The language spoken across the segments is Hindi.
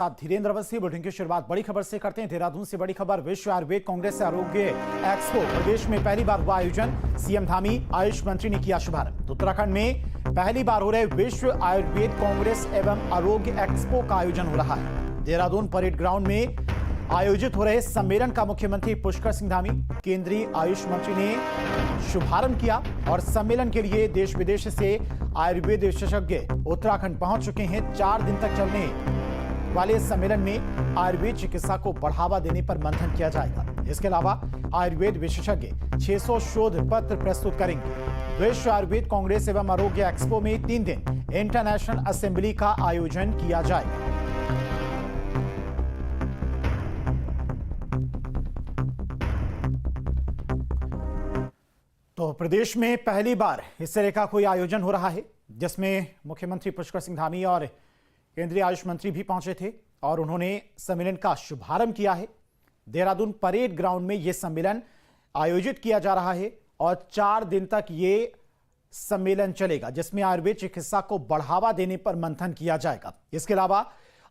साथ धीरेन्द्र अवस्थी। बुलेटिन की शुरुआत बड़ी खबर से करते हैं। देहरादून से बड़ी खबर। विश्व आयुर्वेद कांग्रेस आरोग्य एक्सपो प्रदेश में पहली बार हुआ आयोजन। सीएम धामी आयुष मंत्री ने किया शुभारंभ। उत्तराखंड में पहली बार हो रहे विश्व आयुर्वेद कांग्रेस एवं आरोग्य एक्सपो का आयोजन हो रहा है। देहरादून परेड ग्राउंड में आयोजित हो रहे सम्मेलन का मुख्यमंत्री पुष्कर सिंह धामी, केंद्रीय आयुष मंत्री ने शुभारंभ किया और सम्मेलन के लिए देश विदेश से आयुर्वेद विशेषज्ञ उत्तराखंड पहुंच चुके हैं। 4 दिन तक चलने वाले सम्मेलन में आयुर्वेद चिकित्सा को बढ़ावा देने पर मंथन किया जाएगा। इसके अलावा आयुर्वेद विशेषज्ञ 600 शोध पत्र प्रस्तुत करेंगे। विश्व आयुर्वेद कांग्रेस एवं आरोग्य एक्सपो में 3 दिन इंटरनेशनल असेंबली का आयोजन किया जाएगा। तो प्रदेश में पहली बार इस तरह का कोई आयोजन हो रहा है, जिसमें मुख्यमंत्री पुष्कर सिंह धामी और केंद्रीय आयुष मंत्री भी पहुंचे थे और उन्होंने सम्मेलन का शुभारंभ किया है। देहरादून परेड ग्राउंड में यह सम्मेलन आयोजित किया जा रहा है और 4 दिन तक यह सम्मेलन चलेगा, जिसमें आयुर्वेद चिकित्सा को बढ़ावा देने पर मंथन किया जाएगा। इसके अलावा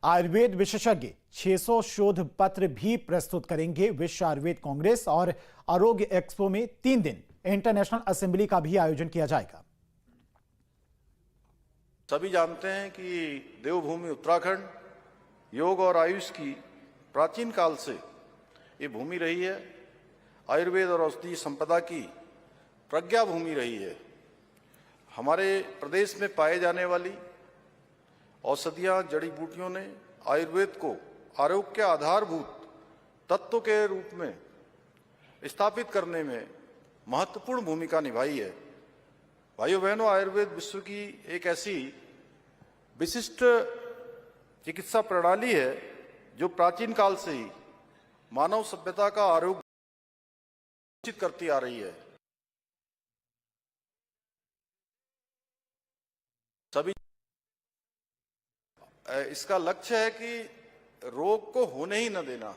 आयुर्वेद विशेषज्ञ 600 शोध पत्र भी प्रस्तुत करेंगे। विश्व आयुर्वेद कांग्रेस और आरोग्य एक्सपो में 3 दिन इंटरनेशनल असेंबली का भी आयोजन किया जाएगा। सभी जानते हैं कि देवभूमि उत्तराखंड योग और आयुष की प्राचीन काल से ये भूमि रही है। आयुर्वेद और औषधीय संपदा की प्रज्ञा भूमि रही है। हमारे प्रदेश में पाए जाने वाली औषधियां, जड़ी बूटियों ने आयुर्वेद को आरोग्य के आधारभूत तत्व के रूप में स्थापित करने में महत्वपूर्ण भूमिका निभाई है। भाइयों बहनों, आयुर्वेद विश्व की एक ऐसी विशिष्ट चिकित्सा प्रणाली है जो प्राचीन काल से ही मानव सभ्यता का आरोग्य निश्चित करती आ रही है। सभी इसका लक्ष्य है कि रोग को होने ही न देना,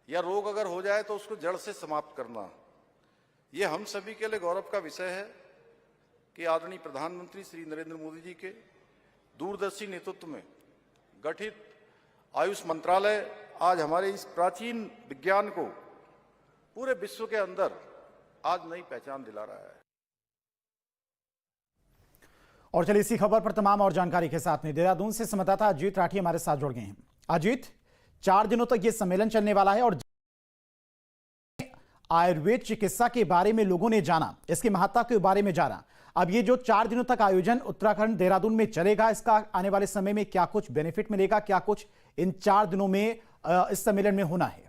या रोग अगर हो जाए तो उसको जड़ से समाप्त करना। यह हम सभी के लिए गौरव का विषय है कि आदरणीय प्रधानमंत्री श्री नरेंद्र मोदी जी के दूरदर्शी नेतृत्व में गठित आयुष मंत्रालय आज हमारे इस प्राचीन विज्ञान को पूरे विश्व के अंदर आज नई पहचान दिला रहा है। और चलिए इसी खबर पर तमाम और जानकारी के साथ में देहरादून से संवाददाता अजीत राठी हमारे साथ जुड़ गए हैं। अजीत, 4 दिनों तक यह सम्मेलन चलने वाला है और आयुर्वेद चिकित्सा के बारे में लोगों ने जाना, इसकी महत्ता के बारे में जाना। अब ये जो 4 दिनों तक आयोजन उत्तराखंड देहरादून में चलेगा, इसका आने वाले समय में क्या कुछ बेनिफिट मिलेगा, क्या कुछ इन 4 दिनों में इस सम्मेलन में होना है?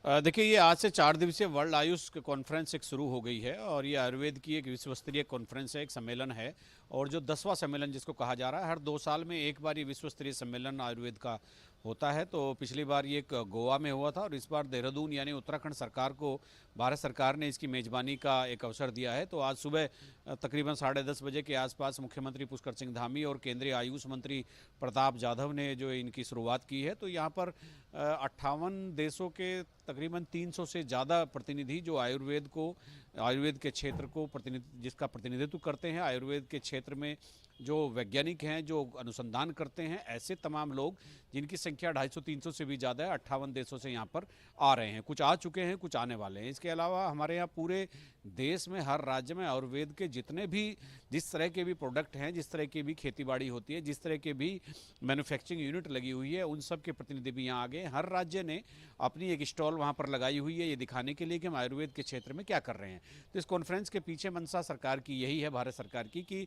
देखिए, ये आज से 4 दिवसीय वर्ल्ड आयुष कॉन्फ्रेंस एक शुरू हो गई है और ये आयुर्वेद की एक विश्व स्तरीय कॉन्फ्रेंस है, एक सम्मेलन है और जो 10वां सम्मेलन जिसको कहा जा रहा है। हर 2 साल में एक बार ये विश्व स्तरीय सम्मेलन आयुर्वेद का होता है। तो पिछली बार ये एक गोवा में हुआ था और इस बार देहरादून यानी उत्तराखंड सरकार को भारत सरकार ने इसकी मेजबानी का एक अवसर दिया है। तो आज सुबह तकरीबन 10:30 बजे के आसपास मुख्यमंत्री पुष्कर सिंह धामी और केंद्रीय आयुष मंत्री प्रताप जाधव ने जो इनकी शुरुआत की है। तो यहाँ पर 58 देशों के तकरीबन 300 से ज़्यादा प्रतिनिधि जो आयुर्वेद के क्षेत्र को जिसका प्रतिनिधित्व करते हैं, आयुर्वेद के क्षेत्र में जो वैज्ञानिक हैं, जो अनुसंधान करते हैं, ऐसे तमाम लोग जिनकी संख्या 250-300 से भी ज़्यादा है, 58 देशों से यहाँ पर आ रहे हैं। कुछ आ चुके हैं, कुछ आने वाले हैं। इसके अलावा हमारे यहाँ पूरे देश में हर राज्य में आयुर्वेद के जितने भी जिस तरह के भी प्रोडक्ट हैं, जिस तरह की भी खेतीबाड़ी होती है, जिस तरह के भी मैन्युफैक्चरिंग यूनिट लगी हुई है, उन सब के प्रतिनिधि भी यहाँ आ गए। हर राज्य ने अपनी एक स्टॉल वहाँ पर लगाई हुई है, ये दिखाने के लिए कि हम आयुर्वेद के क्षेत्र में क्या कर रहे हैं। तो इस कॉन्फ्रेंस के पीछे मंशा सरकार की यही है, भारत सरकार की, कि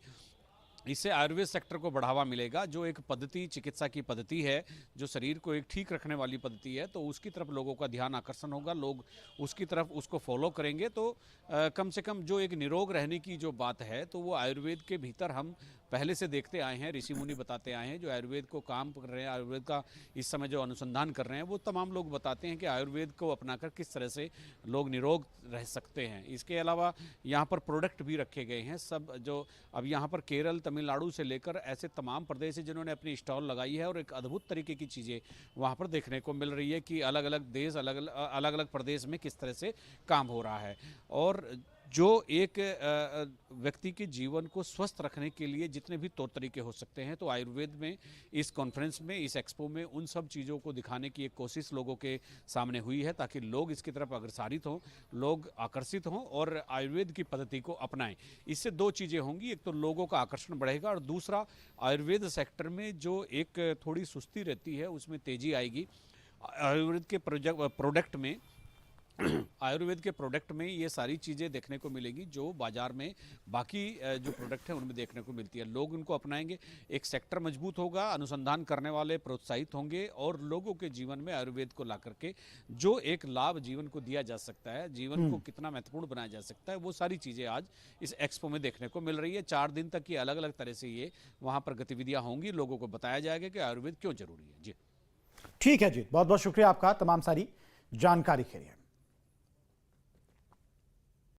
इससे आयुर्वेद सेक्टर को बढ़ावा मिलेगा। जो एक पद्धति, चिकित्सा की पद्धति है, जो शरीर को एक ठीक रखने वाली पद्धति है, तो उसकी तरफ लोगों का ध्यान आकर्षण होगा, लोग उसकी तरफ उसको फॉलो करेंगे। तो कम से कम जो एक निरोग रहने की जो बात है, तो वो आयुर्वेद के भीतर हम पहले से देखते आए हैं, ऋषि मुनि बताते आए हैं, जो आयुर्वेद को काम कर रहे हैं, आयुर्वेद का इस समय जो अनुसंधान कर रहे हैं, वो तमाम लोग बताते हैं कि आयुर्वेद को अपनाकर किस तरह से लोग निरोग रह सकते हैं। इसके अलावा यहाँ पर प्रोडक्ट भी रखे गए हैं सब, जो अब यहाँ पर केरल, तमिलनाडु से लेकर ऐसे तमाम प्रदेश हैं जिन्होंने अपनी स्टॉल लगाई है और एक अद्भुत तरीके की चीज़ें वहाँ पर देखने को मिल रही है कि अलग अलग देश, अलग अलग प्रदेश में किस तरह से काम हो रहा है। और जो एक व्यक्ति के जीवन को स्वस्थ रखने के लिए जितने भी तौर तरीके हो सकते हैं, तो आयुर्वेद में इस कॉन्फ्रेंस में, इस एक्सपो में उन सब चीज़ों को दिखाने की एक कोशिश लोगों के सामने हुई है, ताकि लोग इसकी तरफ अग्रसारित हों, लोग आकर्षित हों और आयुर्वेद की पद्धति को अपनाएं। इससे दो चीज़ें होंगी, एक तो लोगों का आकर्षण बढ़ेगा और दूसरा आयुर्वेद सेक्टर में जो एक थोड़ी सुस्ती रहती है उसमें तेज़ी आएगी। आयुर्वेद के प्रोडक्ट में आयुर्वेद के प्रोडक्ट में ये सारी चीज़ें देखने को मिलेगी जो बाजार में बाकी जो प्रोडक्ट हैं उनमें देखने को मिलती है। लोग उनको अपनाएंगे, एक सेक्टर मजबूत होगा, अनुसंधान करने वाले प्रोत्साहित होंगे और लोगों के जीवन में आयुर्वेद को ला करके जो एक लाभ जीवन को दिया जा सकता है, जीवन को कितना महत्वपूर्ण बनाया जा सकता है, वो सारी चीज़ें आज इस एक्सपो में देखने को मिल रही है। 4 दिन तक ये अलग अलग तरह से ये वहाँ पर गतिविधियाँ होंगी, लोगों को बताया जाएगा कि आयुर्वेद क्यों जरूरी है। जी ठीक है जी, बहुत बहुत शुक्रिया आपका तमाम सारी जानकारी के लिए।